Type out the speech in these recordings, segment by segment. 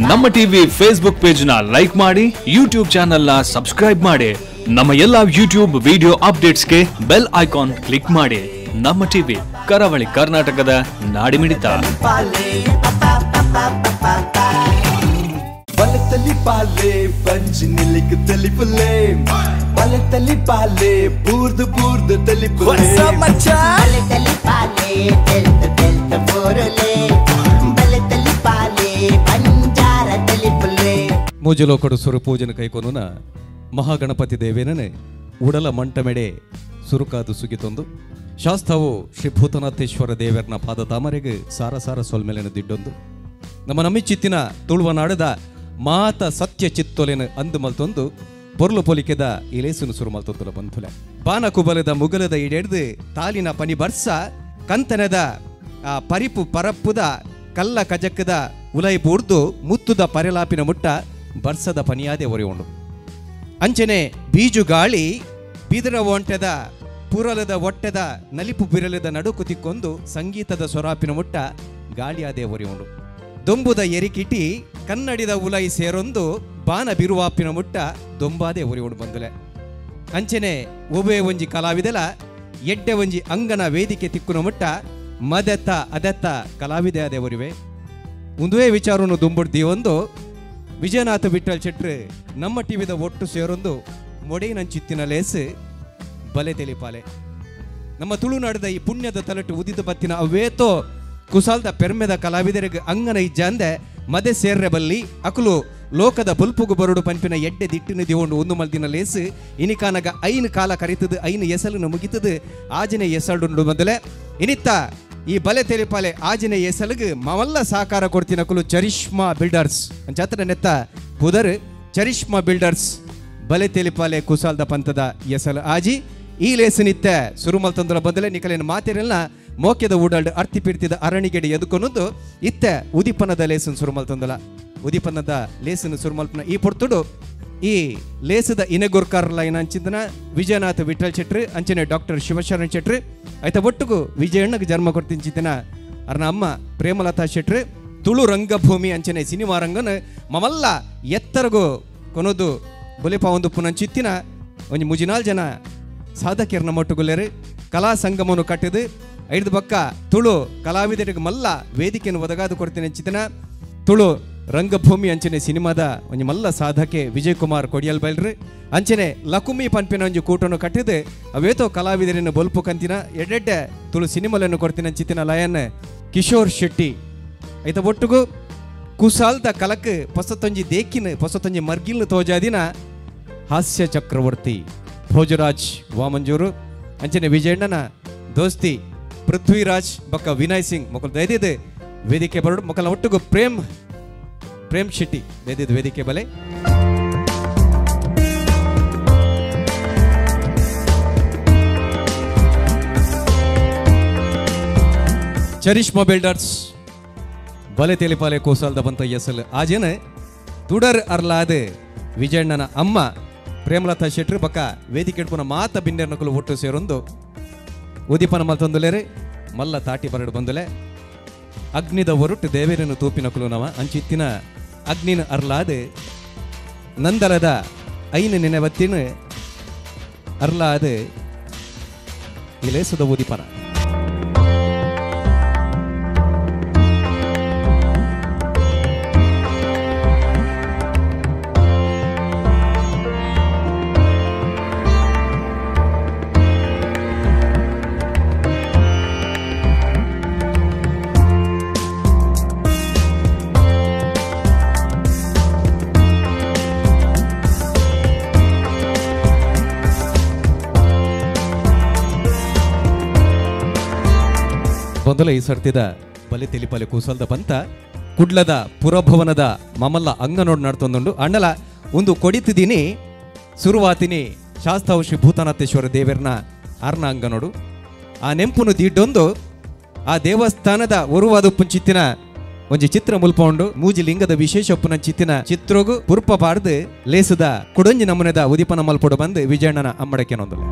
ನಮ್ಮ TV Facebook page ನ like ಮಾಡಿ, ಯೂಟ್ಯೂಬ್ ಚಾನೆಲ್ ನ ಸಬ್ಸ್ಕ್ರೈಬ್ ಮಾಡಿ. ನಮ್ಮ ಎಲ್ಲಾ ಯೂಟ್ಯೂಬ್ ವಿಡಿಯೋ ಅಪ್ಡೇಟ್ಸ್ಗೆ ಬೆಲ್ ಐಕಾನ್ ಕ್ಲಿಕ್ ಮಾಡಿ. ನಮ್ಮ ಟಿವಿ, ಕರಾವಳಿ ಕರ್ನಾಟಕದ ನಾಡಿಮಿಡಿತ. ಬಲತಲಿ ಪಾಲೆ ಪಂಚಿನಿಲಿಕ್ ತಲಿಪುಲೆ, ಬಲತಲಿ ಪಾಲೆ ಬೂರ್ದು ಬೂರ್ದು ತಲಿಪುಲೆ, ಬಲತಲಿ ಪಾಲೆ ತೆಲ್ತ ತೆಲ್ತ ಬೋರಲೆ, ಬಲತಲಿ ಪಾಲೆ ಪಂಜಾರ ತಲಿಪುಲೆ. ಮೂಜಲೋಕಡು ಸುರು ಪೂಜನ ಕೈಕೊನುನ ಮಹಾಗಣಪತಿ ದೇವೇನನೆ ಉಡಲ ಮಂಟಮೆಡೆ ಸುರುಕಾದು ಸುಗಿತೊಂದು ಶಾಸ್ತ್ರವು ಶ್ರೀ ಭೂತನಾಥೇಶ್ವರ ದೇವರನ ಪಾದ ತಾಮರೆಗೆ ಸಾರ ಸಾರ ಸೊಲ್ಮೆಲೆನ ದಿಡ್ಡೊಂದು ನಮ್ಮ ನಮ್ಮಿಚ್ಚಿತ್ತಿನ ತುಳುವ ನಾಡದ ಮಾತ ಸತ್ಯ ಚಿತ್ತೊಲೆನ ಅಂದು ಮಲ್ತೊಂದು ಪೊರ್ಲು ಪೊಲಿಕೆದ ಇಲೇಸುನು ಸುರು ಮಲ್ತೊಂದುಲ ಬಂಧುಲೆ ಬಾನ ಕುಬಲದ ಮುಗಲದ ಇಡೆಡ್ದು ತಾಲಿನ ಪನಿ ಬರ್ಸ ಕಂತನದ ಪರಿಪು ಪರಪ್ಪುದ ಕಲ್ಲ ಕಜಕ್ಕದ ಉಲೈ ಬೂರ್ದು ಮುತ್ತುದ ಪರೆಲಾಪಿನ ಮುಟ್ಟ ಬರ್ಸದ ಪನಿಯಾದೆ ಒರೆಯೋಣು ಅಂಚನೆ ಬೀಜು ಗಾಳಿ ಬಿದರ ಒಂಟೆದ ಪುರಲದ ಒಟ್ಟೆದ ನಲಿಪು ಬಿರಲದ ನಡುಕು ತಿಕ್ಕೊಂದು ಸಂಗೀತದ ಸೊರಾಪಿನ ಮುಟ್ಟ ಗಾಳಿಯಾದೆ ಒರೆಯೋಣು ದೊಂಬುದ ಎರಿಕಿಟಿ ಕನ್ನಡಿದ ಉಲೈ ಸೇರೊಂದು ಬಾನ ಬಿರುವಾಪಿನ ಮುಟ್ಟ ದೊಂಬಾದೆ ಒರೆಯೋಣು ಬಂದುಲೆ ಅಂಚನೆ ಒಬೆ ಒಂಜಿ ಕಲಾವಿದಲ ಎಡ್ಡೆ ಒಂಜಿ ಅಂಗನ ವೇದಿಕೆ ತಿಕ್ಕುನ ಮುಟ್ಟ ಮದೆತ್ತ ಅದೆತ್ತ ಕಲಾವಿದೆ ಅದೇ ಒರಿವೆ ಮುಂದುವೆ ವಿಚಾರವನ್ನು ದುಂಬುಡ್ದಿ ಒಂದು ವಿಜಯನಾಥ ವಿಠಲ್ ಶೆಟ್ರು ನಮ್ಮ ಟಿವಿದ ಒಟ್ಟು ಸೇರೊಂದು ಮೊಡೇನಂಚಿತ್ತಿನ ಲೇಸು ಬಲೆ ತೆಲಿಪಾಲೆ ನಮ್ಮ ತುಳುನಾಡದ ಈ ಪುಣ್ಯದ ತಲಟು ಉದಿದ ಬತ್ತಿನ ಅವೇತೋ ಕುಸಾಲ್ದ ಪೆರ್ಮೆದ ಕಲಾವಿದರಿಗೆ ಅಂಗನ ಇಜ್ಜ ಅಂದೆ ಮದೆ ಸೇರ್ರೆ ಬಲ್ಲಿ ಅಕುಲು ಲೋಕದ ಬುಲ್ಪುಗು ಬರುಡು ಪಂಪಿನ ಎಡ್ಡೆ ದಿಟ್ಟಿನ ದಿವೊಂಡು ಒಂದು ಮಲ್ದಿನ ಲೇಸು ಇನಿಕಾನಗ ಐನು ಕಾಲ ಕರಿತದು ಐನು ಎಸಲನ್ನು ಮುಗಿತದು ಆಜನೆ ಎಸಲ್ಡು ಮೊದಲೇ ಇನಿತ್ತ ಈ ಬಲೆ ತೆಲಿಪಾಲೆ ಆಜನೆ ಎಸಲಿಗೆ ಮವಲ್ಲ ಸಹಕಾರ ಕೊಡ್ತೀನಿ ಅಕುಲು ಚರಿಷ್ಮಾ ಬಿಲ್ಡರ್ಸ್ ಜಾತ್ರೆ ನೆತ್ತ ಪುದರ್ ಚರಿಷ್ಮಾ ಬಿಲ್ಡರ್ಸ್ ಬಲೆ ತೆಲಿಪಾಲೆ ಕುಸಾಲ್ದ ಪಂಥದ ಎಸಲು ಆಜಿ ಈ ಲೇಸು ನಿತ್ಯ ಸುರುಮಲ್ ಬದಲೇ ನಿಕಲಿನ ಮಾತಿರಲ್ಲ ಮೋಕ್ಯದ ಊಡಲ್ಡ್ ಅರ್ತಿ ಪಿರ್ತಿದ ಅರಣಿಗೆಡೆ ಎದುಕೊನ್ನೊಂದು ಇತ್ತೆ ಉದಿಪನದ ಲೇಸನ್ ಸುರುಮಲ್ ತಂದಲ ಉದಿಪನದ ಲೇಸನ್ ಸುರುಮಲ್ಪನ ಈ ಪೊರ್ತುಡು ಈ ಲೇಸದ ಇನೆಗೊರ್ಕಾರಲ್ಲ ಏನ ಅಂಚಿದನ ವಿಜಯನಾಥ ವಿಠಲ್ ಶೆಟ್ರು ಅಂಚನೆ ಡಾಕ್ಟರ್ ಶಿವಶರಣ್ ಶೆಟ್ರು ಆಯ್ತ ಒಟ್ಟುಗು ವಿಜಯಣ್ಣಗೆ ಜನ್ಮ ಕೊಡ್ತಿಂಚಿತನ ಅರ್ನ ಅಮ್ಮ ಪ್ರೇಮಲತಾ ಶೆಟ್ರು ತುಳು ರಂಗಭೂಮಿ ಅಂಚನೆ ಸಿನಿಮಾ ರಂಗನ ಮಮಲ್ಲ ಎತ್ತರಗು ಕೊನೋದು ಬೊಲಿಪ ಒಂದು ಪುನಂಚಿತ್ತಿನ ಒಂಜಿ ಮುಜಿನಾಲ್ ಜನ ಸಾಧಕಿಯರ್ನ ಮೊಟ್ಟುಗುಲ್ಲೆರು ಕಲಾ ಸಂಗಮವನ್ನು ಕಟ್ಟಿದು ಐದು ಬಕ್ಕ ತುಳು ಕಲಾವಿದರಿಗೆ ಮಲ್ಲ ವೇದಿಕೆಯನ್ನು ಒದಗಾದು ಕೊಡ್ತೀನಿ ಅಂಚಿತನ ತುಳು ರಂಗಭೂಮಿ ಅಂಚನೆ ಸಿನಿಮಾದ ಒಂಜಿ ಮಲ್ಲ ಸಾಧಕೆ ವಿಜಯ್ ಕುಮಾರ್ ಕೊಡಿಯಲ್ ಬೈಲ್ರು ಅಂಚನೆ ಲಕುಮಿ ಪಂಪಿನ ಒಂಜಿ ಕೂಟನ್ನು ಕಟ್ಟಿದು ಅವೇತೋ ಕಲಾವಿದರನ್ನು ಬೊಲ್ಪು ಕಂತಿನ ಎಡ್ಡೆಡ್ಡೆ ತುಳು ಸಿನಿಮಾಲನ್ನು ಕೊಡ್ತೀನಿ ಅಂಚಿತಿನ ಲಯನ್ ಕಿಶೋರ್ ಶೆಟ್ಟಿ ಐತ ಒಟ್ಟುಗು ಕುಸಾಲ್ದ ಕಲಕ್ ಪೊಸತೊಂಜಿ ದೇಕಿನ ಪೊಸತೊಂಜಿ ಮರ್ಗಿಲ್ನ ತೋಜಾದಿನ ಹಾಸ್ಯ ಚಕ್ರವರ್ತಿ ಭೋಜರಾಜ್ ವಾಮಂಜೂರು ಅಂಚನೆ ವಿಜಯಣ್ಣನ ದೋಸ್ತಿ ಪೃಥ್ವಿರಾಜ್ ಬೊಕ್ಕ ವಿನಯ್ ಸಿಂಗ್ ಮೊಕಲ್ ದೈದಿದೆ ವೇದಿಕೆ ಬರಡು ಮೊಕಲ ಒಟ್ಟುಗು ಪ್ರೇಮ್ ಶೆಟ್ಟಿ ದೈದಿದ ವೇದಿಕೆ ಬಲೆ ಚರಿಷ್ಮಾ ಬಿಲ್ಡರ್ಸ್ ಬಲೆ ತೆಲಿಪಾಲೆ ಕೋಸಾಲ್ದ ಬಂತ ಎಸಲ್ ಆಜನ ತುಡರ್ ಅರ್ಲಾದ ವಿಜಯಣ್ಣನ ಅಮ್ಮ ಪ್ರೇಮಲತಾ ಶೆಟ್ರು ಬಕ್ಕ ವೇದಿಕೆ ಇಡ್ಪುನ ಮಾತ ಬಿಂಡೆರ್ನಕಲು ಒಟ್ಟು ಸೇರೊಂದು ಉದಿಪನ ಮಲ್ತೊಂದುಲೇರೆ ಮಲ್ಲ ತಾಟಿ ಬರಡು ಬಂದುಲೆ ಅಗ್ನಿದ ಹೊರಟು ದೇವೇರನ್ನು ತೂಪಿನಕಲು ನವ ಅಂಚಿತ್ತಿನ ಅಗ್ನಿನ ಅರ್ಲಾದ ನಂದಲದ ಐನ ನೆನೆವತ್ತಿನ ಅರ್ಲಾದ ಇಲೇಸದ ಉದಿಪನ ಬಂದಲ ಈ ಸರ್ತಿದ ಬಲೆ ತೆಲಿಪಾಲೆ ಕೂಸಲ್ದ ಪಂತ ಕುಡ್ಲದ ಪುರಭವನದ ಮಮಲ್ಲ ಅಂಗನೋಡ್ ನಡ್ತೊಂದುಂಡು ಅಣ್ಣಲ ಒಂದು ಕೊಡಿತಿದ್ದೀನಿ ಸುರುವಾತಿನಿ ಶಾಸ್ತಾವು ಶ್ರೀ ಭೂತನಾಥೇಶ್ವರ ದೇವರನ ಆರ್ನ ಅಂಗನೋಡು ಆ ನೆಂಪುನು ದೀಡ್ಡೊಂದು ಆ ದೇವಸ್ಥಾನದ ಒರುವಾದ ಚಿತ್ತಿನ ಒಂಜಿ ಚಿತ್ರ ಮುಲ್ಪೊಂಡು ಮೂಜಿ ಲಿಂಗದ ವಿಶೇಷ ಉಪ್ಪುನ ಚಿತ್ತಿನ ಚಿತ್ರಗು ಪುರ್ಪ ಪಾಡ್ದು ಲೇಸದ ಕುಡಂಜಿ ನಮೂನೆದ ಉದಿಪನ ಮಲ್ಪೊಡು ಬಂದು ವಿಜಯಣ್ಣನ ಅಮ್ಮಡಕ್ಕೆ ನೊಂದಲು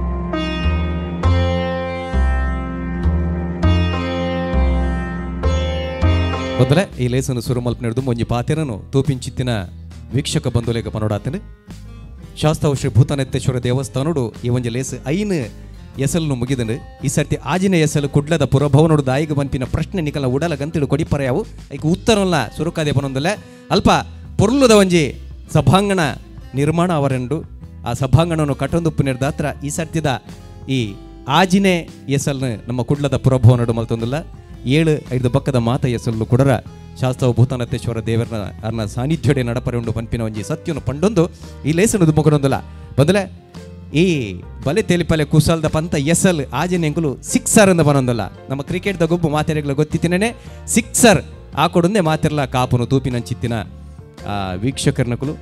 ಮೊದಲೇ ಈ ಲೇಸನ್ನು ಸುರು ಮಲ್ಪನೆಡ್ದು ಒಂಜಿ ಪಾತೆರನು ತೂಪಿಂಚಿತ್ತಿನ ವೀಕ್ಷಕ ಬಂಧುಲೇಗ ಪನೋಡಾತನು ಶಾಸ್ತಾವು ಶ್ರೀ ಭೂತಾನೆತ್ತೇಶ್ವರ ದೇವಸ್ಥಾನಡು ಈ ಒಂಜಿ ಲೇಸ್ ಐನ್ ಎಸಲ್ನು ಮುಗಿದನು ಈ ಸರ್ತಿ ಆಜಿನ ಎಸಲು ಕುಡ್ಲದ ಪುರಭವನೋಡು ದಾಯಿಗೆ ಬಂಪಿನ ಪ್ರಶ್ನೆ ನಿಕಲ ಉಡಲ ಗಂತಿಡು ಕೊಡಿಪರೆಯಾವು ಐಕ್ ಉತ್ತರಲ್ಲ ಸುರುಕಾದೆ ಪನೊಂದಲ್ಲ ಅಲ್ಪ ಪೊರ್ಲುದ ಒಂಜಿ ಸಭಾಂಗಣ ನಿರ್ಮಾಣ ಅವರೆಂಡು ಆ ಸಭಾಂಗಣವನ್ನು ಕಟ್ಟೊಂದುಪ್ಪು ನಿರ್ದಾತ್ರ ಈ ಸರ್ತಿದ ಈ ಆಜಿನೆ ಎಸಲ್ನ ನಮ್ಮ ಕುಡ್ಲದ ಪುರಭವನಡು ಮಲ್ತೊಂದಿಲ್ಲ 7-5 ಪಕ್ಕದ ಮಾತ ಎಸಲ್ಲು ಕುಡರ ಶಾಸ್ತ್ರವು ಭೂತಾನತ್ತೇಶ್ವರ ದೇವರನ ಅರ್ನ ಸಾನ್ನಿಧ್ಯವಡೆ ನಡಪರೆ ಉಂಡು ಪಂಪಿನ ಒಂಜಿ ಸತ್ಯನು ಪಂಡೊಂದು ಈ ಲೇಸನು ಮುಖನೊಂದಿಲ್ಲ ಬಂದಲೆ ಈ ಬಲೆ ತೆಲಿಪಲೆ ಕುಸಲ್ದ ಪಂತ ಎಸಲ್ ಆಜಿನ ಎಂಕುಲು ಸಿಕ್ಸರ್ ಅಂತ ಬನೊಂದಲ್ಲ ನಮ್ಮ ಕ್ರಿಕೆಟ್ದ ಗೊಬ್ಬು ಮಾತೆರೆಗಳ ಗೊತ್ತಿತ್ತಿನೇ ಸಿಕ್ಸರ್ ಆಕೊಡೊಂದೇ ಮಾತೆರ್ಲ ಕಾಪುನು ತೂಪಿನಂಚಿತ್ತಿನ ವೀಕ್ಷಕರ್ನಕುಲು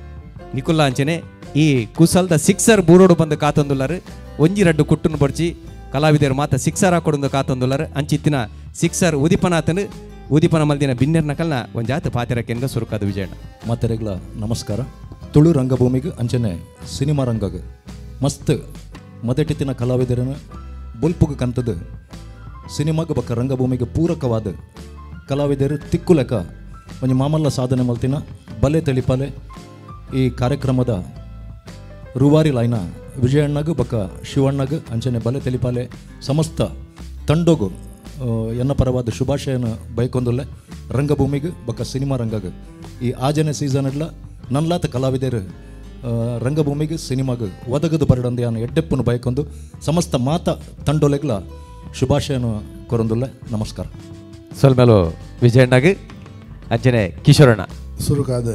ನಿಕುಲ್ಲ ಅಂಚನೆ ಈ ಕುಸಲ್ದ ಸಿಕ್ಸರ್ ಬೂರೋಡು ಬಂದು ಕಾತೊಂದುಲ್ಲರು ಒಂಜಿ ರಡ್ಡು ಕುಟ್ಟುನು ಬಡ್ಚಿ ಕಲಾವಿದರು ಮಾತ ಸಿಕ್ಸರ್ ಹಾಕೊಡೊಂದು ಕಾತೊಂದುಲ್ಲರು ಅಂಚಿತ್ತಿನ ಸಿಕ್ಸರ್ ಉದಿಪನಾಥನು ಉದಿಪನ ಮಲ್ದಿನ ಬಿನ್ನೆರ್ ನಕಲ್ನ ಒಂಜಾತ ಪಾತೆರಕ್ಕೆನ್ಗ ಸುರುಕಾದ ವಿಜಯಣ್ಣ ಮಾತೆರೆಗಳ ನಮಸ್ಕಾರ ತುಳು ರಂಗಭೂಮಿಗೆ ಅಂಚನೆ ಸಿನಿಮಾ ರಂಗಗೆ ಮಸ್ತ್ ಮೊದಟಿತ್ತಿನ ಕಲಾವಿದರನ್ನು ಬೊಲ್ಪುಗೆ ಕಂತದ್ದು ಸಿನಿಮಾಗೆ ಬಕ್ಕ ರಂಗಭೂಮಿಗೆ ಪೂರಕವಾದ ಕಲಾವಿದರು ತಿಕ್ಕು ಲೆಕ್ಕ ಒಂಜಿ ಮಾಮಲ್ಲ ಸಾಧನೆ ಮಲ್ತಿನ ಬಲೆ ತೆಲಿಪಾಲೆ ಈ ಕಾರ್ಯಕ್ರಮದ ರೂವಾರಿ ಲೈನ ವಿಜಯಣ್ಣಗೂ ಬಕ್ಕ ಶಿವಣ್ಣಗೂ ಅಂಚನೆ ಬಲೆ ತೆಲಿಪಾಲೆ ಸಮಸ್ತ ತಂಡೋಗು ಎನ್ನ ಪರವಾದ ಶುಭಾಶಯನ ಬೈಕೊಂದುಲ್ಲೆ ರಂಗಭೂಮಿಗೆ ಬಕ್ಕ ಸಿನಿಮಾ ರಂಗಗೆ ಈ ಆಜನೆ ಸೀಸನ್ಲ ನನ್ಲಾತ ಕಲಾವಿದರು ರಂಗಭೂಮಿಗೆ ಸಿನಿಮಾಗೆ ಒದಗದು ಬರಡಂದೆ ಅನ್ನೋ ಎಡ್ಡೆಪ್ಪನ್ನು ಬೈಕೊಂಡು ಸಮಸ್ತ ಮಾತ ತಂಡೋಲೆಗ್ಲ ಶುಭಾಶಯನ ಕೊರೊಂದುಲ್ಲೆ ನಮಸ್ಕಾರ ಸೊಲ್ಮೇಲು ವಿಜಯಣ್ಣಗೆ ಅಂಚನೆ ಕಿಶೋರಣ್ಣ ಸುರುಕಾದ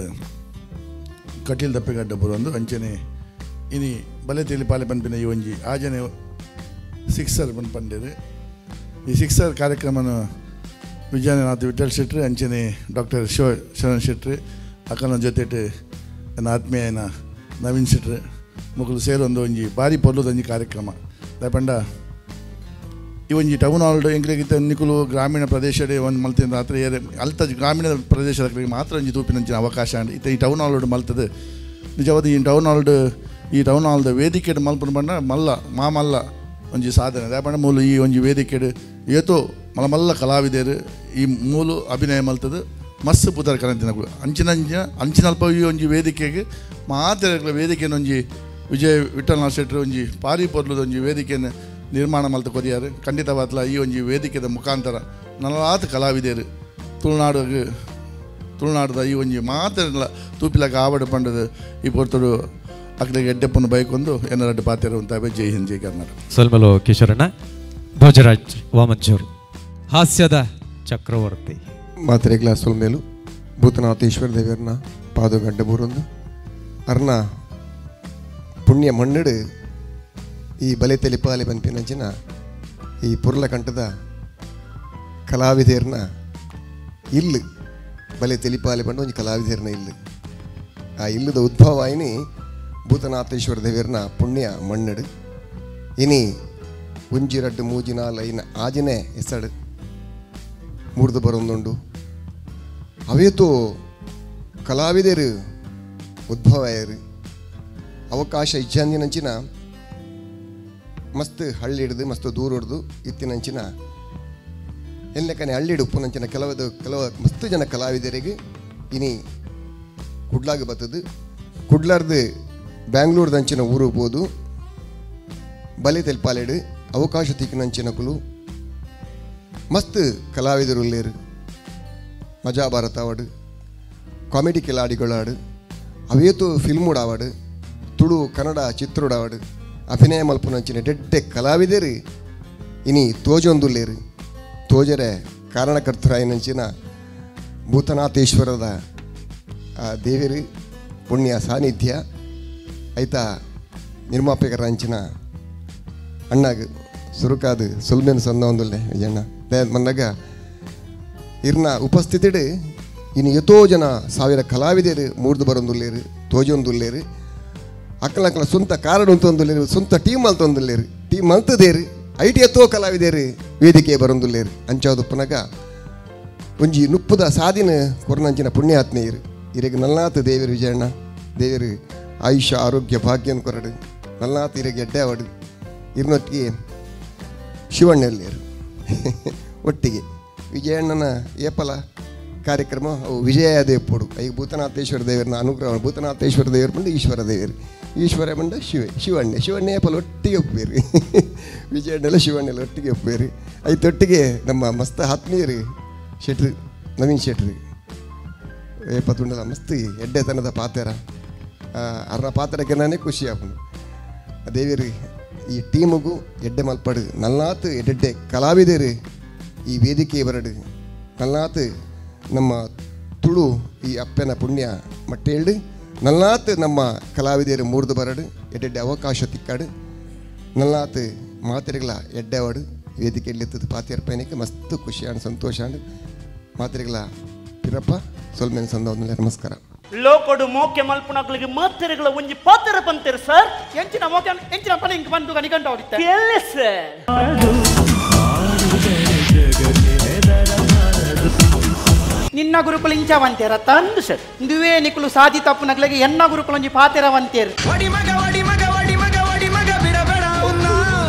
ಕಟೀಲ್ ದಪ್ಪೆಗಡ್ಡ ಬರೋದು ಅಂಚನೆ ಇನಿ ಬಲೆ ತೆಲಿಪಾಲೆ ಪನ್ಪಿನ ಈ ಒಂಜಿ ಆಜನೆ ಸಿಕ್ಸರ್ ಪಂಡೇದು ಈ ಸಿಕ್ಸರ್ ಕಾರ್ಯಕ್ರಮನ ವಿಜಯನಾಥ್ ವಿಠಲ್ ಶೆಟ್ಟಿ ಅಂಚನೆ ಡಾಕ್ಟರ್ ಶರಣ್ ಶೆಟ್ಟಿ ಅಕ್ಕನ ಜೊತೆ ನನ್ನ ಆತ್ಮೀಯನ ನವೀನ್ ಶೆಟ್ಟಿ ಮುಗ್ಲು ಸೇರೊಂದು ಒಂಜಿ ಭಾರಿ ಪೊರ್ಲುದೊಂಜಿ ಕಾರ್ಯಕ್ರಮ ದಾಯಪಂಡ ಈ ಒಂಜಿ ಟೌನ್ ಹಾಲ್ ಎಂಕ್ಲೆಗಿತ್ತ ನಿಕುಲು ಗ್ರಾಮೀಣ ಪ್ರದೇಶಡೆ ಒಂದು ಮಲ್ತಿನ ರಾತ್ರಿ ಅಲ್ತ ಗ್ರಾಮೀಣ ಪ್ರದೇಶದ ಮಾತ್ರ ಒಂಜಿ ತೂಪಿನಂಚಿನ ಅವಕಾಶ ಈ ಟೌನ್ ಹಾಲ್ ಮಲ್ತದೆ ನಿಜವಾದ ಈ ಟೌನ್ ಹಾಲ್ದ ವೇದಿಕೆ ಮಲ್ಪನ ಬಣ್ಣ ಮಲ್ಲ ಒಂಜಿ ಸಾಧನೆ ದಾಯಪಂಡ ಮೂಲು ಈ ಒಂಜಿ ವೇದಿಕೆ ಏತೋ ಮಲ್ಲ ಕಲಾವಿದರು ಈ ಮೂಲು ಅಭಿನಯ ಮಲ್ತದೆ ಮಸ್ತ್ ಪುದರ ಕರಂತಿನಗಳು ಅಂಚಿನಲ್ಪ ಈ ಒಂಜಿ ವೇದಿಕೆಗೆ ಮಾತೆರೆಗಳ ವೇದಿಕೆನ ಒಂಜಿ ವಿಜಯ್ ವಿಠಲ್ನಾಥ್ ಶೆಟ್ಟಿ ಒಂಜಿ ಪಾರಿ ಪೊರ್ಲುದ ಒಂಜಿ ವೇದಿಕೆಯನ್ನು ನಿರ್ಮಾಣ ಮಲ್ತ ಕೊರಿಯಾರು ಖಂಡಿತವಾದ್ಲ ಈ ಒಂಜಿ ವೇದಿಕೆದ ಮುಖಾಂತರ ನಲ್ಲಾತ ಕಲಾವಿದರು ತುಳುನಾಡದ ಈ ಒಂಜಿ ಮಾತೆರೆಗಳ ತೂಪಿಲಾಗ ಆವಡು ಪಂಡದು ಈ ಪೊರ್ತುಡು ಅಕ್ಕಡಿಗೆ ಎಡ್ಡೆಪ್ಪನ್ನು ಬೈಕೊಂಡು ಎನ್ನರಡ್ಡು ಪಾತೆರು ಅಂತ ಜೈ ಹಿಂದ್ ಜೈ ಕರ್ನಾಟಕ ಸೊಲ್ಮೇಲು ಕಿಶೋರಣ್ಣ ಭೋಜರಾಜ್ ವಾಮಂಚೂರು ಹಾಸ್ಯದ ಚಕ್ರವರ್ತಿ ಮಾತೆರೆಗ್ಲ ಸೊಲ್ಮೇಲು ಭೂತನಾಥೇಶ್ವರ ದೇವರನ್ನ ಪಾದಗಡ್ಡ ಬೂರೊಂದು ಅರ್ನ ಪುಣ್ಯ ಮಣ್ಣಡು ಈ ಬಲೆ ತೆಲಿಪಾಲೆ ಪನ್ಪಿನಂಚಿನ ಈ ಪುರ್ಲಕಂಠದ ಕಲಾವಿದರ್ನ ಇಲ್ಲು ಬಲೆ ತೆಲಿಪಾಲೆ ಪಂಡ ಒಂಜಿ ಕಲಾವಿದರ್ನ ಇಲ್ಲು ಆ ಇಲ್ಲದ ಉದ್ಭವ ಆಯ್ನಿ ಭೂತನಾಥೇಶ್ವರ ದೇವರನ್ನ ಪುಣ್ಯ ಮಣ್ಣಡು ಇನಿ ಒಂಜಿ ರಡ್ಡು ಮೂಜಿ ನಾಲ್ ಐನ ಆಜಿನೆ ಹೆಸಡು ಮುರಿದು ಬರೊಂದುಂಡು ಅವೇತು ಕಲಾವಿದರು ಉದ್ಭವ ಆಯರು ಅವಕಾಶ ಇಜ್ಜಂದಿನಂಚಿನ ಮಸ್ತ್ ಹಳ್ಳಿ ಹಿಡಿದು ಮಸ್ತ್ ದೂರ ಹಿಡಿದು ಇತ್ತಿನಂಚಿನ ಎಲ್ಲಕನೆ ಹಳ್ಳಿ ಉಪ್ಪುನಂಚಿನ ಕೆಲವು ಮಸ್ತ್ ಜನ ಕಲಾವಿದರಿಗೆ ಇನಿ ಕುಡ್ಲಾಗ ಬರ್ತದು ಕುಡ್ಲಾರ್ದು ಬ್ಯಾಂಗ್ಳೂರ್ದಂಚಿನ ಊರಿಗೆ ಹೋದು ಬಲೆ ತೆಲ್ಪಾಲೆಡು ಅವಕಾಶ ತಿಕ್ಕಿನಂಚಿನಕುಲು ಮಸ್ತ್ ಕಲಾವಿದರು ಉಳ್ಳೇರು ಮಜಾ ಭಾರತ ಆವಾಡು ಕಾಮಿಡಿ ಕಿಲಾಡಿಗಳಾಡು ಅವೇತು ಫಿಲ್ಮುಡ್ ಆವಾಡು ತುಳು ಕನ್ನಡ ಚಿತ್ರೋಡ್ ಆವಾಡು ಅಭಿನಯ ಮಲ್ಪುನಂಚಿನ ಡೆಡ್ಡೆ ಕಲಾವಿದರು ಇನಿ ತೋಜೊಂದುಲ್ಲೇರು ತೋಜರೆ ಕಾರಣಕರ್ತರಾಯಿನಂಚಿನ ಭೂತನಾಥೇಶ್ವರದ ಆ ದೇವರು ಪುಣ್ಯ ಸಾನ್ನಿಧ್ಯ ಐತ ನಿರ್ಮಾಪಕರ ಅಂಚಿನ ಅಣ್ಣಾಗ ಸುರುಕಾದು ಸುಲ್ಮೇನು ಸಂದ ಒಂದುಲ್ಲೆ ವಿಜಯಣ್ಣ ಮನ್ನಾಗ ಇರ್ನ ಉಪಸ್ಥಿತಿಡು ಇನ್ನು ಎಷ್ಟೋ ಜನ ಸಾವಿರ ಕಲಾವಿದರು ಮೂಡ್ದು ಬರೊಂದುಲ್ಲೇರು ತೋಜೊಂದುಲ್ಲೇರು ಅಕ್ಕಲ ಸ್ವಂತ ಕಾರಣ ಅಂತೊಂದುಲ್ಲೇರು ಸ್ವಂತ ಟೀಮ್ ಅಲ್ತೊಂದುಲ್ಲೇರು ಟೀಮ್ ಅಲ್ತದೇರು ಐಟಿ ಎತ್ತೋ ಕಲಾವಿದರು ವೇದಿಕೆ ಬರೊಂದುಲ್ಲೇರು ಅಂಚಾದುಪ್ಪನಾಗ ಒಂಜಿ ನುಪ್ಪುದ ಸಾದಿನ ಕೊರನಂಚಿನ ಪುಣ್ಯಾತ್ಮೆಯರು ಇರೆಗೆ ನಲ್ನಾಥ ದೇವರು ವಿಜಯಣ್ಣ ದೇವರು ಆಯುಷ್ಯ ಆರೋಗ್ಯ ಭಾಗ್ಯನ ಕೊರಡು ನಲ್ನಾಥ ಇರೆಗೆ ಎಡ್ಡೆ ಅವಡು ಇರ್ನೊಟ್ಟಿಗೆ ಶಿವಣ್ಣಲ್ಲೇರು ಒಟ್ಟಿಗೆ ವಿಜಯಣ್ಣನ ಏಪಲ ಕಾರ್ಯಕ್ರಮ ಅವು ವಿಜಯದೇವ್ ಪೋಡು ಈಗ ಭೂತನಾಥೇಶ್ವರ ದೇವರನ್ನ ಅನುಗ್ರಹ ಭೂತನಾಥೇಶ್ವರ ದೇವರು ಬಂದು ಈಶ್ವರ ದೇವರು ಈಶ್ವರ ಬಂದ ಶಿವಣ್ಣೆ ಪಲ್ ಒಟ್ಟಿಗೆ ಒಪ್ಪೇರಿ ವಿಜಯಣ್ಣೆಲ್ಲ ಶಿವಣ್ಣೆಲ್ಲ ಒಟ್ಟಿಗೆ ಒಪ್ಪೇರಿ ಐತೊಟ್ಟಿಗೆ ನಮ್ಮ ಮಸ್ತ್ ಆತ್ಮೀಯರು ಶೆಟ್ರಿ ನವೀನ್ ಶೆಟ್ರಿ ಏಪತ್ತುಂಡಲ ಮಸ್ತ್ ಎಡ್ಡೆತನದ ಪಾತ್ರ ಅರ್ನ ಪಾತ್ರಕ್ಕೆ ನಾನೇ ಖುಷಿ ಆಪುಂಡು ದೇವೇರಿ ಈ ಟೀಮುಗೂ ಎಡ್ಡೆ ಮಲ್ಪಡು ನಲ್ಲಾತು ಎಡ್ಡೆ ಕಲಾವಿದರು ಈ ವೇದಿಕೆ ಬರಡು ನಲ್ಲಾತು ನಮ್ಮ ತುಳು ಈ ಅಪ್ಪನ ಪುಣ್ಯ ಮಟ್ಟೇಳ್ಡು ನಲ್ಲಾತು ನಮ್ಮ ಕಲಾವಿದರು ಮೂರ್ದು ಬರಡು ಎಡ್ಡೆ ಅವಕಾಶ ತಿಕ್ಕಾಡು ನಲ್ಲಾತು ಮಾತ್ರೆಗಳ ಎಡ್ಡೆವಾಡು ವೇದಿಕೆಯಲ್ಲಿ ಎತ್ತದ ಪಾತಿಯರ್ಪಯನಕ್ಕೆ ಮಸ್ತ್ ಖುಷಿಯಾಣ ಸಂತೋಷ ಅಂಡು ಮಾತ್ರೆಗಳ ಪಿರಪ್ಪ ಸೊಲ್ಮೇನ್ ಸಂದವನ್ನೆಲ್ಲ ನಮಸ್ಕಾರ ಲೋಕೊಡು ಮೋಕೆ ಮಲ್ಪುನಗಳಿಗೆ ಮಾತ್ರೆಗಳ ಒಂಜಿ ಪಾತ್ರ ಬಂತೇರು ಸರ್ ಎಂಚಿನ ಮೋಕೆ ಎಂಚಿನ ಪನ ಇಂಕ ಬಂದು ಕನಿಕಂಡು ಹೊಡಿತಾರೆ ಎಲ್ಲಿ ಸರ್ ನಿನ್ನ ಗುರುಕುಲು ಇಂಚವಂತೇರ ತಂದು ಸರ್ ಇಂದುವೇ ನಿಕುಲು ಸಾಧಿ ತಪ್ಪುನಗಳಿಗೆ ಎನ್ನ ಗುರುಕುಲು ಒಂಜಿ ಪಾತೆರವಂತೇರು ವಡಿ ಮಗ ವಡಿ ಮಗ ವಡಿ ಮಗ ವಡಿ ಮಗ ಬಿಡಬೇಡ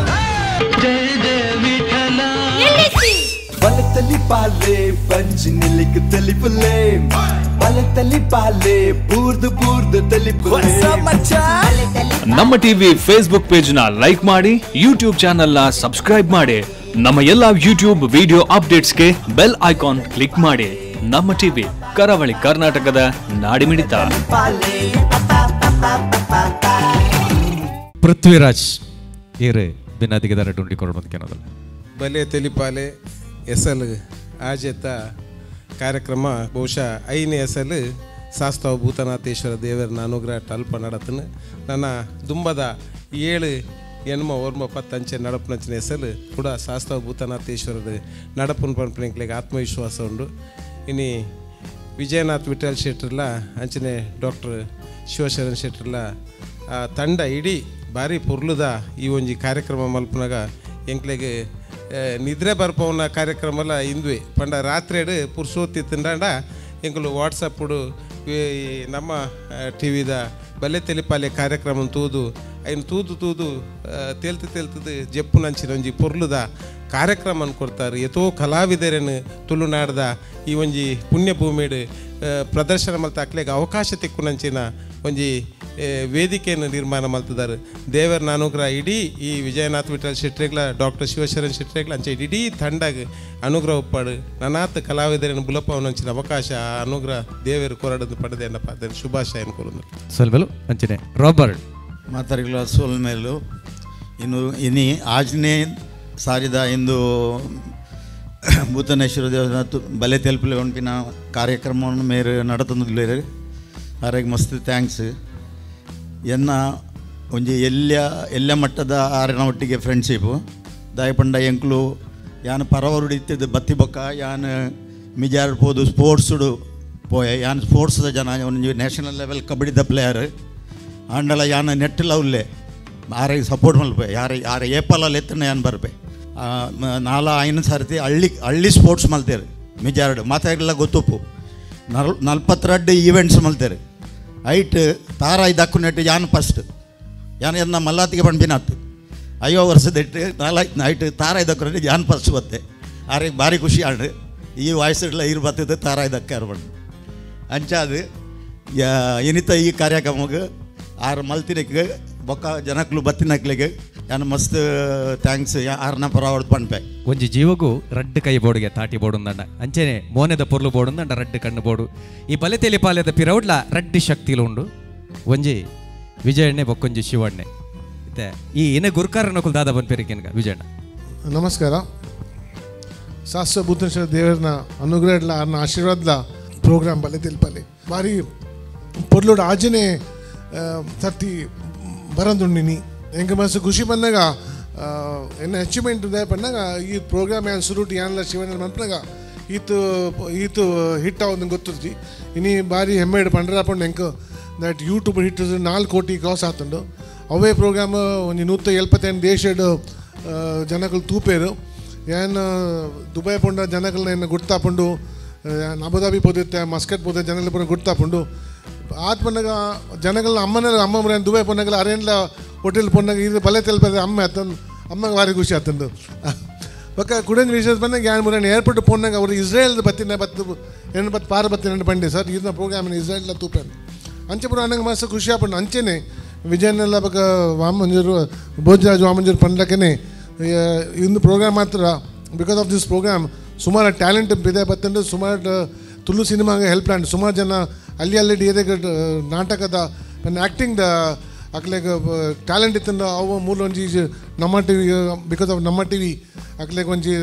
ಜಯ ಜಯ ವಿಠಲ ಬಲತಲಿ ಪಾಲೆ ಪಂಚ್ ನಿಲಿಕ್ ತಲಿಪುಲೆ ಬಲತಲಿ ಪಾಲೆ ಬೂರ್ದು ಬೂರ್ದು ತಲಿಪುಲೆ ನಮ್ಮ ಟಿವಿ ಫೇಸ್ಬುಕ್ ಪೇಜ್ ನ ಲೈಕ್ ಮಾಡಿ ಯೂಟ್ಯೂಬ್ ಚಾನೆಲ್ ನ ಸಬ್ಸ್ಕ್ರೈಬ್ ಮಾಡಿ ನಮ್ಮ ಎಲ್ಲಾ ಯೂಟ್ಯೂಬ್ ವಿಡಿಯೋ ಅಪ್ಡೇಟ್ಸ್ಗೆ ಬೆಲ್ ಐಕಾನ್ ಕ್ಲಿಕ್ ಮಾಡಿ ನಮ್ಮ ಟಿವಿ ಕರಾವಳಿ ಕರ್ನಾಟಕದ ನಾಡಿಮಿಡಿತ. ಪೃಥ್ವಿರಾಜ್ ಏರೆ ಬಿನ್ನಾದಿಗೆ ದರ ಡುಂಡಿಕೊಂಡು ಕೆನೋದಲ್ಲ ಬಲೆ ತೆಲಿಪಾಲೆ ಎಸಲ್ ಆಜೆತ ಕಾರ್ಯಕ್ರಮ ಬಹುಶಃ ಐನೇ ಎಸಲ್ ಶಾಸ್ತಾವ ಭೂತನಾಥೇಶ್ವರ ದೇವರನ ಅನುಗ್ರಹ ಅಲ್ಪ ನಡತನು ನನ್ನ ದುಂಬದ 7 ಎಣ್ಮ ಓರ್ಮ 10 ಅಂಚೆ ನಡಪನಂಚಿನ ಹೆಸರು ಕೂಡ ಶಾಸ್ತಾವ ಭೂತನಾಥೇಶ್ವರದ ನಡಪನ ಪಂಪನಿಗೆ ಆತ್ಮವಿಶ್ವಾಸ ಉಂಡು ಇನ್ನು ವಿಜಯನಾಥ್ ವಿಠಲ್ ಶೆಟ್ರಲ್ಲ ಅಂಚನೆ ಡಾಕ್ಟರ್ ಶಿವಶರಣ್ ಶೆಟ್ರಲ್ಲ ತಂಡ ಇಡೀ ಭಾರಿ ಪುರ್ಲುದ ಈ ಒಂಜಿ ಕಾರ್ಯಕ್ರಮ ಮಲ್ಪನಾಗ ಎಂಕ್ಲೆಗೆ ನಿದ್ರೆ ಬರ್ಪವನ ಕಾರ್ಯಕ್ರಮಲ ಇಂದ್ವೆ ಪಂಡ ರಾತ್ರಿ ಪುರ್ಸೋತಿ ತಿಂದಾಂಡ ಎಂಕಲು ವಾಟ್ಸಪ್ಪುಡು ನಮ್ಮ ಟಿ ವಿದ ಬಲ್ಲೆ ತೆಲಿಪಾಲೆ ಕಾರ್ಯಕ್ರಮ ತೂದು ಐನು ತೂದು ತೇಲ್ತದು ಜಪ್ಪು ನಂಚಿನ ಒಂಜಿ ಪೊರ್ಲುದ ಕಾರ್ಯಕ್ರಮ ಕೊಡ್ತಾರೆ ಎತೋ ಕಲಾವಿದರೇನು ತುಳುನಾಡ್ದ ಈ ಒಂಜಿ ಪುಣ್ಯಭೂಮಿಡು ಪ್ರದರ್ಶನ ಮಲ್ತ ಅಕ್ಲೆಗೆ ಅವಕಾಶ ತಿಕ್ಕುನಂಚಿನ ಒಂಜಿ ವೇದಿಕೆಯನ್ನು ನಿರ್ಮಾಣ ಮಾಡ್ತಿದ್ದಾರೆ ದೇವರ ಅನುಗ್ರಹ ಇಡೀ ಈ ವಿಜಯನಾಥ್ ವಿಠಲ್ ಶೆಟ್ರಿಗ್ಲ ಡಾಕ್ಟರ್ ಶಿವಶರಣ್ ಶೆಟ್ರಿಗ್ಲ ಅಂಚೆ ಇಡೀ ತಂಡಗೆ ಅನುಗ್ರಹ ಉಪ್ಪಾಡು ನನಾತ್ ಕಲಾವಿದರನ್ನು ಬುಲಪವನಂಚಿನ ಅವಕಾಶ ಅನುಗ್ರಹ ದೇವರು ಕೊರಡದು ಪಡೆದೆ ಎನ್ನಪ್ಪ ಶುಭಾಶಯ ಕೊರೋದು ಸೊಲ್ಮೇಲು ಅಂಚನೆ ರಾಬರ್ಟ್ ಮಾತಾರಿಗಳ ಸೋಲ್ಮೇಲು ಇನ್ನು ಇನಿ ಆಜ್ನೆ ಸಾರಿದ ಇಂದು ಭೂತನೇಶ್ವರ ದೇವರ ಬಲೆ ತೆಲುಪಲೆ ಉಂಟಿನ ಕಾರ್ಯಕ್ರಮವನ್ನು ಮೇರೆ ನಡತಂದಿಲ್ಲ ಅವರಿಗೆ ಮಸ್ತ್ ಥ್ಯಾಂಕ್ಸ್ ಎನ್ನ ಒಂಜಿ ಎಲ್ಲ ಮಟ್ಟದ ಆರನ ಒಟ್ಟಿಗೆ ಫ್ರೆಂಡ್ಶಿಪ್ಪು ದಾಯಪಂಡ ಎಂಕ್ಲು ಯಾನು ಪರವರುಡಿತ್ತಿದ್ದು ಬತ್ತಿ ಬೊಕ್ಕ ಯಾನು ಮಿಜಾರ್ ಪೋದು ಸ್ಪೋರ್ಟ್ಸುಡು ಪೋಯೆ ಯಾನು ಸ್ಪೋರ್ಟ್ಸ್ದ ಜನ ಒಂಜಿ ನ್ಯಾಷನಲ್ ಲೆವೆಲ್ ಕಬಡ್ಡಿದ ಪ್ಲೇಯರ್ ಆಂಡಲ ಯಾನು ನೆಟ್ಟಿಲ್ಲ ಉಲ್ಲೆ ಆರಿಗೆ ಸಪೋರ್ಟ್ ಮಲ್ಪೆ ಯಾರ ಏಪಲಲ್ಲಿ ಎತ್ತನ ಯಾನು ಬರ್ಪೆ 4-5 ಸರ್ತಿ ಹಳ್ಳಿ ಸ್ಪೋರ್ಟ್ಸ್ ಮಲ್ತೇರು ಮಿಜಾರ್ಡು ಮಾತಾಡಲ್ಲ ಗೊತ್ತುಪ್ಪು 42 ಈವೆಂಟ್ಸ್ ಮಲ್ತೇರು ಐಟ್ ತಾರ ಇದಕ್ಕು ನೆಟ್ಟು ಯಾನು ಫಸ್ಟ್ ಯಾನು ಎನ್ನ ಮಲ್ಲಾತಿಗೆ ಪಂಪಿನಾತು 5 ವರ್ಷದಿಟ್ಟು 4 ಐಟ್ ತಾರ ಇದಕ್ಕು ನೆಟ್ಟು ಯಾನು ಫಸ್ಟ್ ಬತ್ತೆ ಆರಿಗೆ ಭಾರಿ ಖುಷಿ ಆಡ್ರಿ ಈ ವಯಸ್ಸಿಡ್ಲ ಇರು ಬತ್ತಿದ್ದು ತಾರ ಇದಕ್ಕೆ ಅರ್ಬಂಡು ಅಂಚಾದು ಏನಿತ ಈ ಕಾರ್ಯಕ್ರಮಕ್ಕೆ 6 ಮಲ್ತಿನಕ್ಕೆ ಬೊಕ್ಕ ಜನಕ್ಲು ಬತ್ತಿನಕ್ಲಿಗೆ ಯಾನು ಮಸ್ತ್ ಥ್ಯಾಂಕ್ಸ್ ಆರ್ನ ಪರವಾಡ್ ಪಂಪೆ ಒಂಜಿ ಜೀವಗೂ ರಡ್ಡು ಕೈ ಬೋರ್ಡ್ಗೆ ತಾಟಿ ಬೋಡುಂದಂಡ ಅಂಚೆನೆ ಮೋನೆದ ಪೊರ್ಲು ಬೋಡುಂದಂಡ ರಡ್ಡು ಕಣ್ಣು ಬೋಡು ಈ ಬಲೆ ತೆಲಿಪಾಲೆದ ಪಿರೌಡ್ಲ ರಡ್ಡು ಶಕ್ತಿಲು ಉಂಡು ಒಂಜಿ ವಿಜಯಣ್ಣೆ ಬೊಕ್ಕೊಂಜಿ ಶಿವಣ್ಣೆ ಮತ್ತೆ ಈ ಇನ್ನ ಗುರುಕಾರನಕುಲ್ ದಾದ ಬಂದ್ಪೇರಿಕೆನ್ಗ ವಿಜಯಣ್ಣ ನಮಸ್ಕಾರ ಶಾಸ್ತ್ರ ಭೂತೇಶ್ವರ ದೇವರನ ಅನುಗ್ರಹಡ್ಲ ಅರ್ನ ಆಶೀರ್ವಾದ್ಲ ಪ್ರೋಗ್ರಾಮ್ ಬಲೆ ತೆಲಿಪಾಲೆ ಬಾರಿ ಪೊರ್ಲೋಡು ಆಜನೆ ಸರ್ತಿ ಬರಂದುಂಡಿನಿ ಎಂಗೆ ಮಸ್ತ್ ಖುಷಿ ಬಂದಾಗ ಎನ್ನ ಅಚೀವ್ಮೆಂಟ್ ಪಂಡಾಗ ಈ ಪ್ರೋಗ್ರಾಮ್ ಏನು ಸುರುಟಿ ಏನೆಲ್ಲ ಶಿವನ ಮನ್ಪನಾಗ ಈತು ಹಿಟ್ ಆಗೋದು ಗೊತ್ತಿರ್ತಿ ಇನ್ನು ಭಾರಿ ಹೆಮ್ಮೆ ಪಂಡ್ರಾಪಂಡು ಎಂಕ ದಟ್ ಯೂಟ್ಯೂಬ್ ಹಿಟ್ 4 ಕೋಟಿ ಕ್ರಾಸ್ ಆತುಂಡು ಅವೇ ಪ್ರೋಗ್ರಾಮ್ ಒಂದು 178 ದೇಶಡು ಜನಗಳು ತೂಪೇರು ಏನು ದುಬೈ ಪಂಡ ಜನಗಳನ್ನ ಏನು ಗುರ್ತಾಪಂಡು ಅಬುದಾಬಿ ಪೋದಿತ್ತೆ ಮಸ್ಕಟ್ ಪೋದೆ ಜನಗಳ ಪುನಃ ಗುರ್ತಾಪಂಡು ಆತ್ ಪಂಡಾಗ ಜನಗಳನ್ನ ಅಮ್ಮನ ದುಬೈ ಪೊನ್ನಾಗಲ್ಲ ಅರೇನ್ಲ ಹೋಟೆಲ್ ಪೊನ್ನಾಗ ಇದು ಬಲೆ ತೆಲ್ಪದ ಅಮ್ಮ ಆತಂದು ಅಮ್ಮಗೆ ಭಾರಿ ಖುಷಿ ಆತಂದು ಬೊಕ್ಕ ಕುಡಂಜಿ ವಿಷಯ ಬಂದಾಗ ಯಾನ್ ಮೂರನೇ ಏರ್ಪೋರ್ಟ್ ಪೋನಾಗ ಅವರು ಇಸ್ರೇಲ್ ಬತ್ತಿನ ಪಾರ ಬತ್ತಿನ ಬಂಡೆ ಸರ್ ಇದನ್ನ ಪ್ರೋಗ್ರಾಮ್ ಇಸ್ರೇಲ್ ತೂಪೇನು ಅಂಚೆ ಪುರ ಅನ್ನಂಗೆ ಮಸ್ತ್ ಖುಷಿ ಆಪಣ್ಣು ಅಂಚೆನೆ ವಿಜಯನೆಲ್ಲ ಬೊಕ್ಕ ವಾಮಂಜೂರು ಭೋಜರಾಜ್ ವಾಮಂಜೂರು ಪಂಡ್ಲಕ್ಕೇ ಇಂದು ಪ್ರೋಗ್ರಾಮ್ ಮಾತ್ರ ಬಿಕಾಸ್ ಆಫ್ ದಿಸ್ ಪ್ರೋಗ್ರಾಮ್ ಸುಮಾರು ಟ್ಯಾಲೆಂಟ್ ಇದೆ ಬತ್ತಂಡು ಸುಮಾರು ತುಳು ಸಿನಿಮಾಗೆ ಹೆಲ್ಪ್ ಲ್ಯಾಂಡ್ ಸುಮಾರು ಜನ ಅಲ್ಲಿ ಡೇರೆಗೆ ನಾಟಕದ ಆ್ಯಕ್ಟಿಂಗ್ದ ಅಕ್ಲೆಗೆ ಟ್ಯಾಲೆಂಟ್ ಇತ್ತಂದು ಅವು ಮೂಲ ಒಂಜಿ ನಮ್ಮ ಟಿ ವಿ ಬಿಕಾಸ್ ಆಫ್ ನಮ್ಮ ಟಿ ವಿ ಅಕ್ಲೆಗೆ ಒಂಜಿ